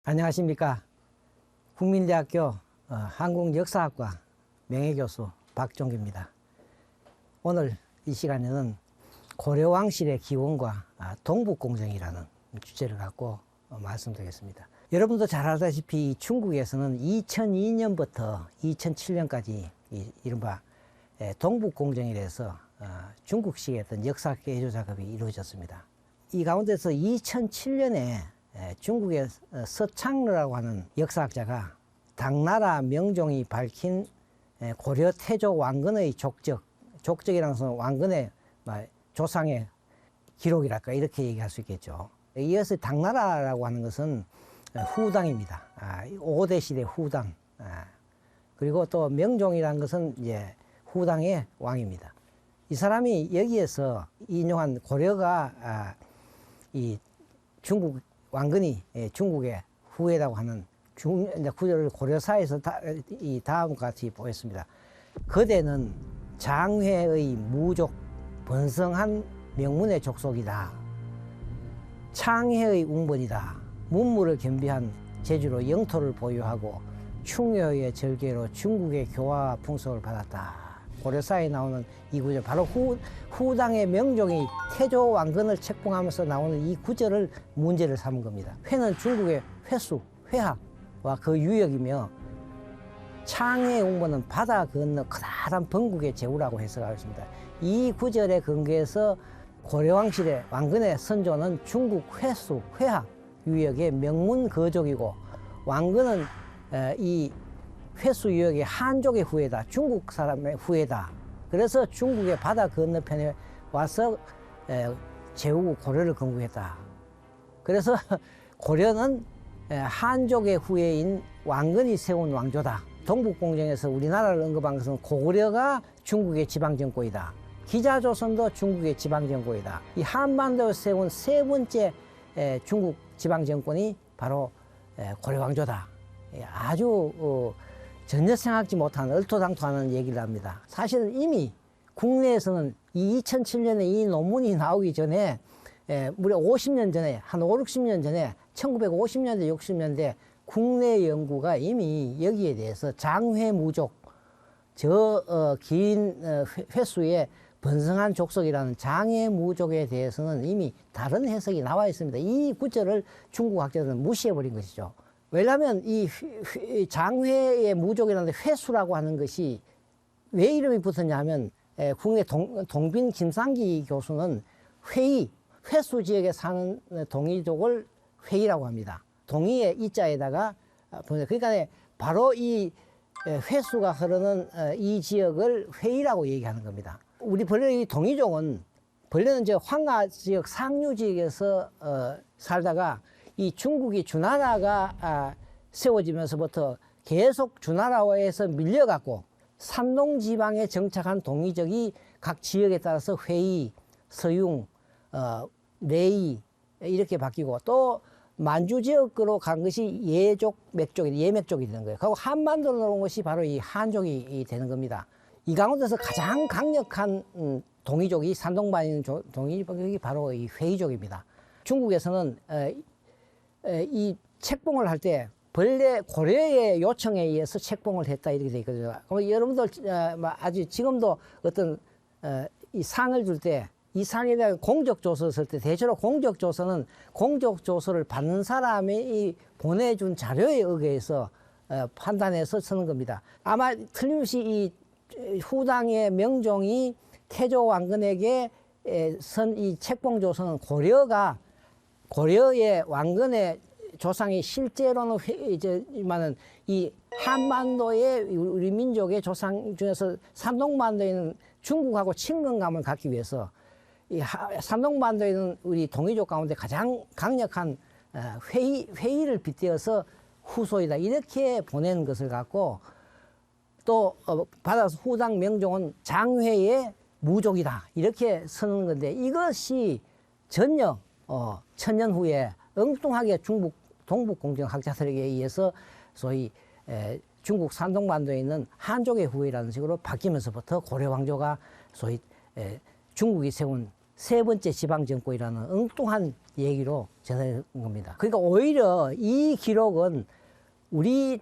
안녕하십니까. 국민대학교 한국역사학과 명예교수 박종기입니다. 오늘 이 시간에는 고려왕실의 기원과 동북공정이라는 주제를 갖고 말씀드리겠습니다. 여러분도 잘 알다시피 중국에서는 2002년부터 2007년까지 이른바 동북공정이라서 중국식의 어떤 역사 개조 작업이 이루어졌습니다. 이 가운데서 2007년에 중국의 서창르라고 하는 역사학자가 당나라 명종이 밝힌 고려 태조 왕건의 족적이라는 것은 왕건의 조상의 기록이랄까 이렇게 얘기할 수 있겠죠. 이어서 당나라라고 하는 것은 후당입니다. 5대 시대 후당. 그리고 또 명종이라는 것은 이제 후당의 왕입니다. 이 사람이 여기에서 인용한 고려가 이 중국 왕건이 중국의 후예라고 하는 구절을 고려사에서 다음과 같이 보였습니다. 거대는 장회의 무족 번성한 명문의 족속이다. 창해의 웅번이다. 문무를 겸비한 제주로 영토를 보유하고 충효의 절개로 중국의 교화와 풍속을 받았다. 고려사에 나오는 이 구절, 바로 후당의 명종이 태조 왕건을 책봉하면서 나오는 이 구절을 문제를 삼은 겁니다. 회는 중국의 회수, 회하와 그 유역이며 창해의 웅번은 바다 건너 커다란 번국의 제후라고 해석하고 있습니다. 이 구절에 근거해서 고려왕실의 왕건의 선조는 중국 회수, 회하 유역의 명문 거족이고 왕건은 이 회수 유역의 한족의 후예다. 중국 사람의 후예다. 그래서 중국의 바다 건너편에 와서 제후 고려를 건국했다. 그래서 고려는 한족의 후예인 왕건이 세운 왕조다. 동북공정에서 우리나라를 언급한 것은 고구려가 중국의 지방정권이다. 기자조선도 중국의 지방정권이다. 이 한반도에 세운 세 번째 중국 지방정권이 바로 고려왕조다. 아주 전혀 생각지 못한 얼토당토하는 얘기를 합니다. 사실은 이미 국내에서는 이 2007년에 이 논문이 나오기 전에 무려 50년 전에 한 5, 60년 전에 1950년대 60년대 국내 연구가 이미 여기에 대해서 장회무족 긴 회수의 번성한 족속이라는 장회무족에 대해서는 이미 다른 해석이 나와 있습니다. 이 구절을 중국 학자들은 무시해버린 것이죠. 왜냐하면 이 장회의 무족이라는 회수라고 하는 것이 왜 이름이 붙었냐 하면 국내 동빈 김상기 교수는 회수 지역에 사는 동이족을 회이라고 합니다. 동이의 이자에다가 그러니까 바로 이 회수가 흐르는 이 지역을 회이라고 얘기하는 겁니다. 우리 본래 이 동이족은 본래는 저 황하 지역 상류 지역에서 살다가 이 중국이 주나라가 세워지면서부터 계속 주나라에서 밀려갖고山东 지방에 정착한 동이족이 각 지역에 따라서 회이, 서융, 레이 이렇게 바뀌고 또 만주 지역으로 간 것이 예맥족이 되는 거예요. 그리고 한반도로 들어온 것이 바로 이 한족이 되는 겁니다. 이 가운데서 가장 강력한 동이족이 산동반에 있는 동이족이 바로 이 회이족입니다. 중국에서는 이 책봉을 할 때 본래 고려의 요청에 의해서 책봉을 했다 이렇게 돼 있거든요. 그럼 여러분들 아주 지금도 어떤 이 상을 줄 때 이 상에 대한 공적조서를 쓸 때 대체로 공적조서는 공적조서를 받는 사람이 보내준 자료에 의해서 판단해서 쓰는 겁니다. 아마 틀림없이 이 후당의 명종이 태조 왕건에게 선 이 책봉조서는 고려의 왕건의 조상이 실제로는 이제만은 이 한반도의 우리 민족의 조상 중에서 산동반도에 있는 중국하고 친근감을 갖기 위해서 이 산동반도에 있는 우리 동이족 가운데 가장 강력한 회의를 빗대어서 후소이다 이렇게 보낸 것을 갖고 또 받아서 후당 명종은 장회의 무족이다 이렇게 쓰는 건데 이것이 전혀 천년 후에 엉뚱하게 중국 동북공정 학자들에게 의해서 소위 중국 산동반도에 있는 한족의 후예라는 식으로 바뀌면서부터 고려 왕조가 소위 중국이 세운 세 번째 지방 정권이라는 엉뚱한 얘기로 전해진 겁니다. 그러니까 오히려 이 기록은 우리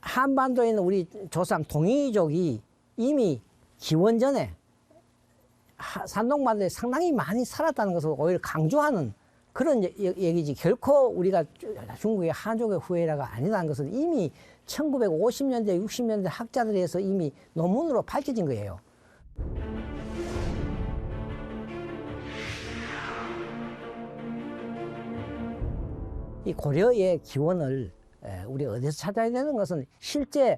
한반도에 있는 우리 조상 동이족이 이미 기원전에 산동반도에 상당히 많이 살았다는 것을 오히려 강조하는 그런 얘기지, 결코 우리가 중국의 한족의 후예라가 아니라는 것은 이미 1950년대, 60년대 학자들에 의해서 이미 논문으로 밝혀진 거예요. 이 고려의 기원을 우리가 어디서 찾아야 되는 것은 실제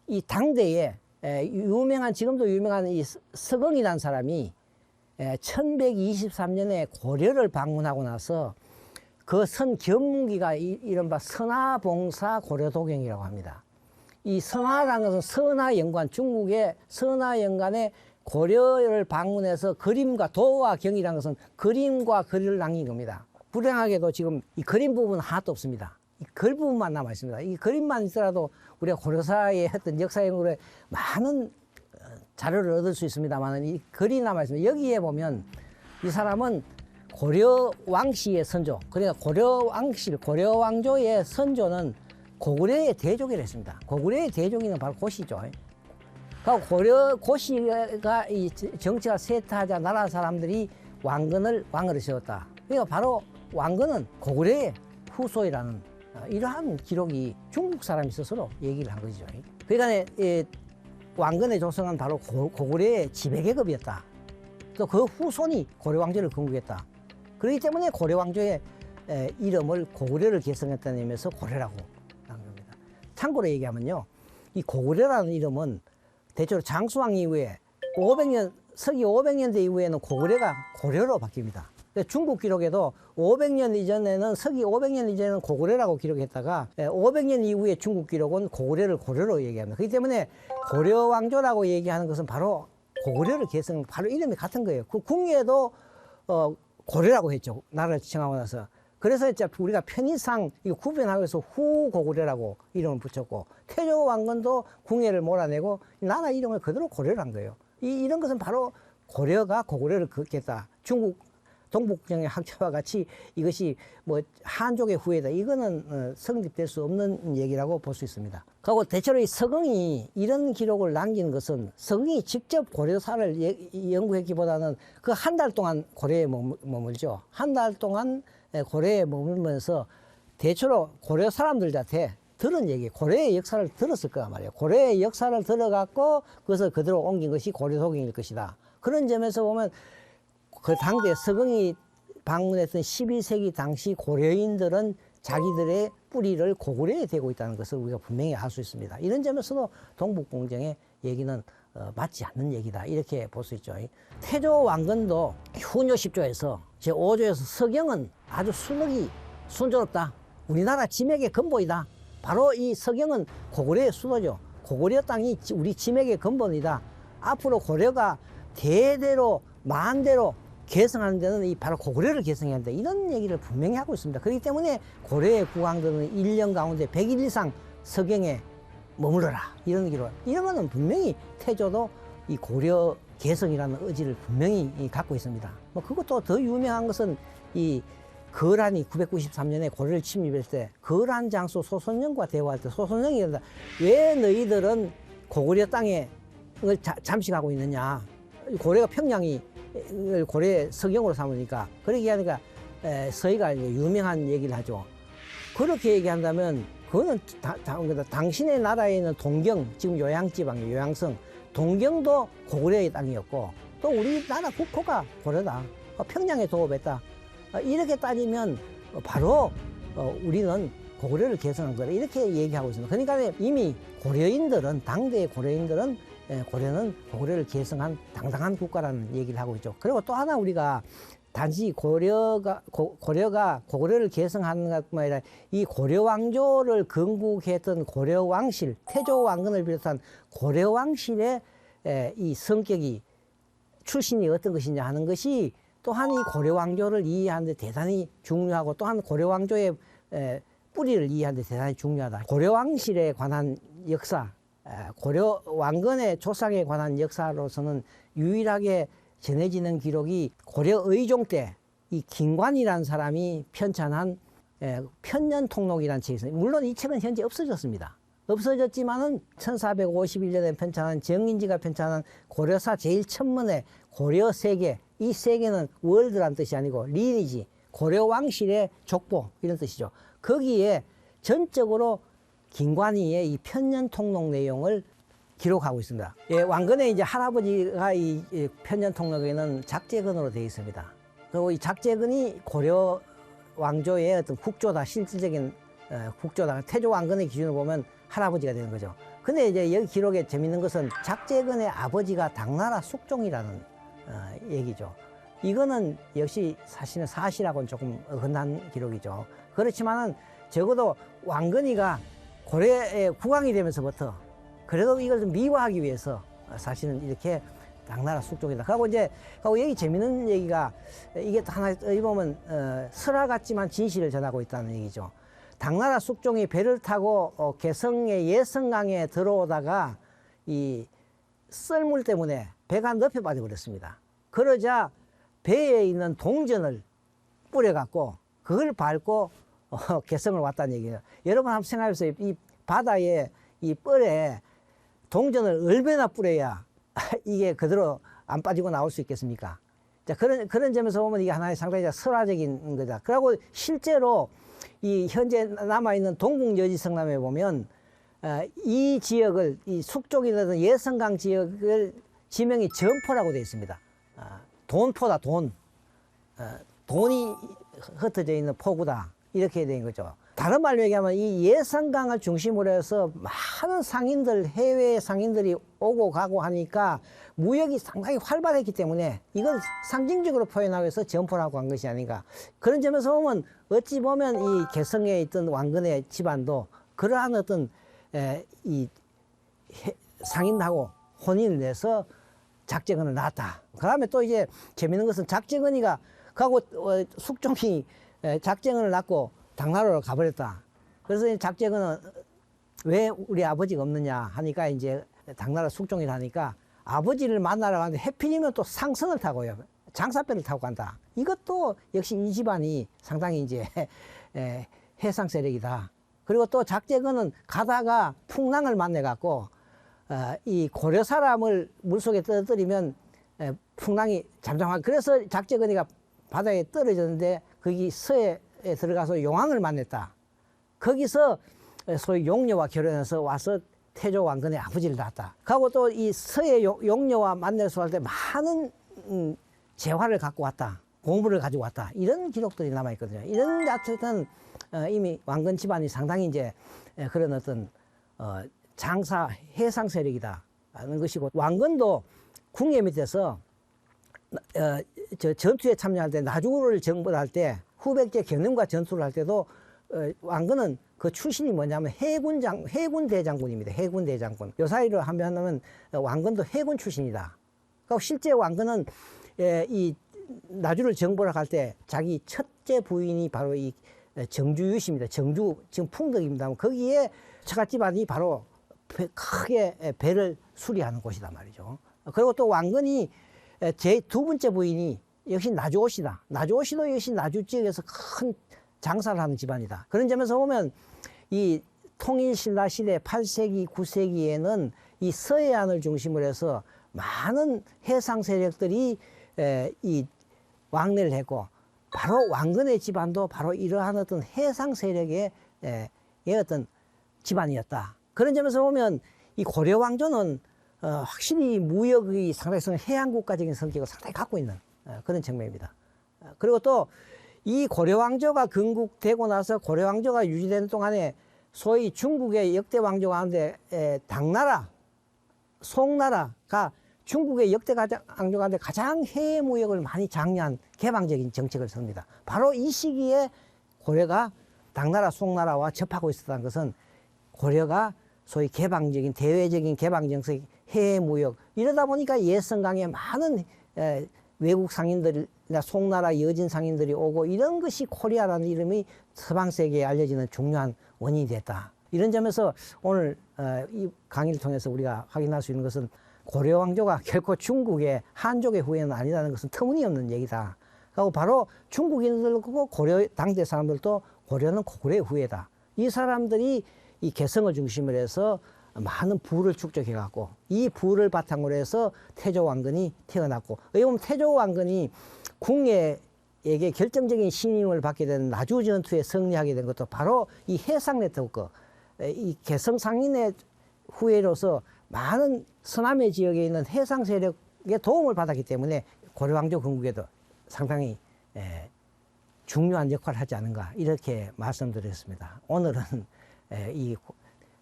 이 당대에 유명한, 지금도 유명한 이 서경이라는 사람이 1123년에 고려를 방문하고 나서 그 선 견문기가 이른바 선화봉사 고려도경이라고 합니다. 이 선화라는 것은 선화연관, 중국의 선화연관에 고려를 방문해서 그림과 도와 경이라는 것은 그림과 글을 남긴 겁니다. 불행하게도 지금 이 그림 부분은 하나도 없습니다. 이 글 부분만 남아 있습니다. 이 그림만 있더라도 우리가 고려사의 어떤 역사연구에 많은 자료를 얻을 수 있습니다만 이 글이 남아 있습니다. 여기에 보면 이 사람은 고려 왕씨의 선조, 그러니까 고려 왕실, 고려 왕조의 선조는 고구려의 대족이라 했습니다. 고구려의 대족이는 바로 고씨죠. 고려 고씨가 이 정치가 쇠퇴하자 나라 사람들이 왕을 세웠다. 그러니까 바로 왕건은 고구려의 후손이라는 이러한 기록이 중국 사람이 스스로 얘기를 한 것이죠. 그러니까 왕건의 조성은 바로 고구려의 지배계급이었다. 또 그 후손이 고려 왕조를 건국했다. 그렇기 때문에 고려 왕조의 이름을 고구려를 계승했다는 의미에서 고려라고 하는 겁니다. 참고로 얘기하면요, 이 고구려라는 이름은 대체로 장수왕 이후에 500년, 서기 500년대 이후에는 고구려가 고려로 바뀝니다. 중국 기록에도 500년 이전에는, 서기 500년 이전에는 고구려라고 기록했다가 500년 이후에 중국 기록은 고구려를 고려로 얘기합니다. 그렇기 때문에 고려 왕조라고 얘기하는 것은 바로 고구려를 계승, 바로 이름이 같은 거예요. 그 궁예도 고려라고 했죠. 나라를 지정하고 나서. 그래서 이제 우리가 편의상 이거 구분하기 위해서 후고구려라고 이름을 붙였고, 태조 왕건도 궁예를 몰아내고 나라 이름을 그대로 고려를 한 거예요. 이런 것은 바로 고려가 고구려를 긋겠다. 중국 동북경의 학자와 같이 이것이 뭐 한족의 후예다, 이거는 성립될 수 없는 얘기라고 볼 수 있습니다. 그리고 대체로 이 서경이 이런 기록을 남긴 것은 서경이 직접 고려사를 연구했기보다는 그 한 달 동안 고려에 머물죠. 한 달 동안 고려에 머물면서 대체로 고려 사람들한테 들은 얘기, 고려의 역사를 들었을 거란 말이에요. 고려의 역사를 들어갖고 그것을 그대로 옮긴 것이 고려도경일 것이다. 그런 점에서 보면 그 당대 서경이 방문했던 12세기 당시 고려인들은 자기들의 뿌리를 고구려에 대고 있다는 것을 우리가 분명히 알 수 있습니다. 이런 점에서도 동북공정의 얘기는 맞지 않는 얘기다, 이렇게 볼 수 있죠. 태조 왕건도 훈요 10조에서 제5조에서 서경은 아주 순하기 순조롭다, 우리나라 지맥의 근본이다. 바로 이 서경은 고구려의 수도죠. 고구려 땅이 우리 지맥의 근본이다. 앞으로 고려가 대대로 만대로 계승하는 데는 이 바로 고구려를 계승해야 한다, 이런 얘기를 분명히 하고 있습니다. 그렇기 때문에 고려의 국왕들은 1년 가운데 100일 이상 서경에 머무르라, 이런 기록. 이러면은 분명히 태조도 이 고려 계승이라는 의지를 분명히 갖고 있습니다. 뭐 그것도 더 유명한 것은 이 거란이 993년에 고려를 침입했을 때 거란 장수 소선영과 대화할 때 소선영이 이런다. 왜 너희들은 고구려 땅에 잠식하고 있느냐. 고려가 평양이 고려의 서경으로 삼으니까. 그렇게 하니까 서희가 유명한 얘기를 하죠. 그렇게 얘기한다면 그거는 당신의 나라에 있는 동경, 지금 요양지방이에요. 요양성. 동경도 고구려의 땅이었고 또 우리나라 국토가 고려다. 평양에 도읍했다. 이렇게 따지면 바로 우리는 고구려를 계승한 거다, 이렇게 얘기하고 있습니다. 그러니까 이미 고려인들은, 당대의 고려인들은 고려는 고구려를 계승한 당당한 국가라는 얘기를 하고 있죠. 그리고 또 하나 우리가 단지 고려가 고구려를 계승하는 것뿐만 아니라 이 고려 왕조를 건국했던 고려 왕실, 태조 왕건을 비롯한 고려 왕실의 이 성격이, 출신이 어떤 것이냐 하는 것이 또한 이 고려 왕조를 이해하는 데 대단히 중요하고, 또한 고려 왕조의 뿌리를 이해하는 데 대단히 중요하다. 고려왕실에 관한 역사, 고려 왕건의 조상에 관한 역사로서는 유일하게 전해지는 기록이 고려 의종 때 이 김관이라는 사람이 편찬한 편년통록이라는 책이 있어요. 물론 이 책은 현재 없어졌습니다. 없어졌지만은 1451년에 편찬한 정인지가 편찬한 고려사 제1천문의 고려세계, 이 세계는 월드란 뜻이 아니고 리니지, 고려왕실의 족보 이런 뜻이죠. 거기에 전적으로 김관희의 이 편년통록 내용을 기록하고 있습니다. 왕건의 이제 할아버지가 이 편년통록에는 작제근으로 되어 있습니다. 그리고 이 작제근이 고려 왕조의 어떤 국조다, 실질적인 국조다. 태조 왕건의 기준으로 보면 할아버지가 되는 거죠. 근데 이제 여기 기록에 재밌는 것은 작제근의 아버지가 당나라 숙종이라는 얘기죠. 이거는 역시 사실은 사실하고는 조금 어긋난 기록이죠. 그렇지만은 적어도 왕건이가 고려의 국왕이 되면서부터 그래도 이걸 좀 미화하기 위해서 사실은 이렇게 당나라 숙종이다. 그리고 이제 여기 재밌는 얘기가 이게 하나 여기 보면 설화 같지만 진실을 전하고 있다는 얘기죠. 당나라 숙종이 배를 타고 개성의 예성강에 들어오다가 이 썰물 때문에 배가 늪에 빠져버렸습니다. 그러자 배에 있는 동전을 뿌려갖고 그걸 밟고 개성을 왔다는 얘기예요. 여러분 한번 생각해보세요. 이 바다에 이 뻘에 동전을 얼마나 뿌려야 이게 그대로 안 빠지고 나올 수 있겠습니까? 자, 그런 점에서 보면 이게 하나의 상당히 설화적인 거다. 그리고 실제로 이 현재 남아있는 동국여지성남에 보면 이 지역을, 이 숙족이라든 예성강 지역을 지명이 전포라고 되어 있습니다. 돈포다, 돈. 돈이 흩어져 있는 포구다. 이렇게 된 거죠. 다른 말로 얘기하면 이 예성강을 중심으로 해서 많은 상인들, 해외 상인들이 오고 가고 하니까 무역이 상당히 활발했기 때문에 이걸 상징적으로 표현하기 위해서 전포라고 한 것이 아닌가. 그런 점에서 보면 어찌 보면 이 개성에 있던 왕건의 집안도 그러한 어떤 이 상인하고 혼인을 내서 작제근을 낳았다. 그 다음에 또 이제 재밌는 것은 작제근이가 가고 숙종이 작제근을 낳고 당나라로 가버렸다. 그래서 작제근은 왜 우리 아버지가 없느냐 하니까 이제 당나라 숙종이라 하니까 아버지를 만나러 가는데 해필이면 또 상선을 타고요. 장사배를 타고 간다. 이것도 역시 이 집안이 상당히 이제 해상 세력이다. 그리고 또 작제근은 가다가 풍랑을 만나갖고 이 고려 사람을 물속에 떨어뜨리면 풍랑이 잠잠하고 그래서 작제근이가 바다에 떨어졌는데 거기 서해 들어가서 용왕을 만났다. 거기서 소위 용녀와 결혼해서 와서 태조 왕건의 아버지를 낳았다. 그리고 또 이 서해 용녀와 만나서 할 때 많은 재화를 갖고 왔다. 공부를 가지고 왔다. 이런 기록들이 남아있거든요. 이런 자체는 이미 왕건 집안이 상당히 이제 그런 어떤 장사 해상 세력이다 하는 것이고 왕건도 궁예 밑에서 전투에 참여할 때 나주를 정벌할 때 후백제 견능과 전투를 할 때도 왕건은 그 출신이 뭐냐면 해군 대장군입니다. 해군 대장군. 요 사이로 하면 왕건도 해군 출신이다. 그리고 실제 왕건은 이 나주를 정벌할 때 자기 첫째 부인이 바로 이 정주유씨입니다. 정주 지금 풍덕입니다. 거기에 처갓집안이 바로 크게 배를 수리하는 곳이다 말이죠. 그리고 또 왕건이 제 두 번째 부인이 역시 나주옷이다. 나주옷이도 역시 나주 지역에서 큰 장사를 하는 집안이다. 그런 점에서 보면 이 통일신라 시대 8세기, 9세기에는 이 서해안을 중심으로 해서 많은 해상 세력들이 이 왕래를 했고 바로 왕건의 집안도 바로 이러한 어떤 해상 세력의 어떤 집안이었다. 그런 점에서 보면 이 고려 왕조는 확실히 무역의 상당히 해양국가적인 성격을 상당히 갖고 있는 그런 측면입니다. 그리고 또 이 고려 왕조가 건국되고 나서 고려 왕조가 유지되는 동안에 소위 중국의 역대 왕조 가운데 당나라, 송나라가 중국의 역대 왕조 가운데 가장 해외 무역을 많이 장려한 개방적인 정책을 섭니다. 바로 이 시기에 고려가 당나라, 송나라와 접하고 있었다는 것은 고려가 소위 개방적인 대외적인 개방 정책, 해외 무역 이러다 보니까 예성강에 많은 외국 상인들이나 송나라 여진 상인들이 오고 이런 것이 코리아라는 이름이 서방 세계에 알려지는 중요한 원인이 됐다. 이런 점에서 오늘 이 강의를 통해서 우리가 확인할 수 있는 것은 고려 왕조가 결코 중국의 한족의 후예는 아니라는 것은 터무니없는 얘기다. 그리고 바로 중국인들도 고려 당대 사람들도 고려는 고려의 후예다. 이 사람들이 이 개성을 중심으로 해서 많은 부를 축적해 갖고 이 부를 바탕으로 해서 태조 왕건이 태어났고, 어떻게 보면 태조 왕건이 궁예에게 결정적인 신임을 받게 된 나주 전투에 승리하게 된 것도 바로 이 해상 네트워크, 이 개성 상인의 후예로서 많은 서남해 지역에 있는 해상 세력의 도움을 받았기 때문에 고려 왕조 건국에도 상당히 중요한 역할을 하지 않은가, 이렇게 말씀드렸습니다. 오늘은 이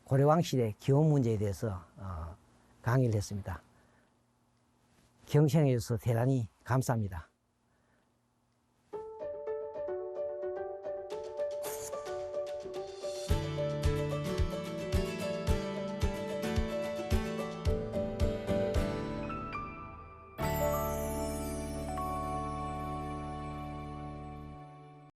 고려왕실의 기원 문제에 대해서 강의를 했습니다. 경청해 주셔서 대단히 감사합니다.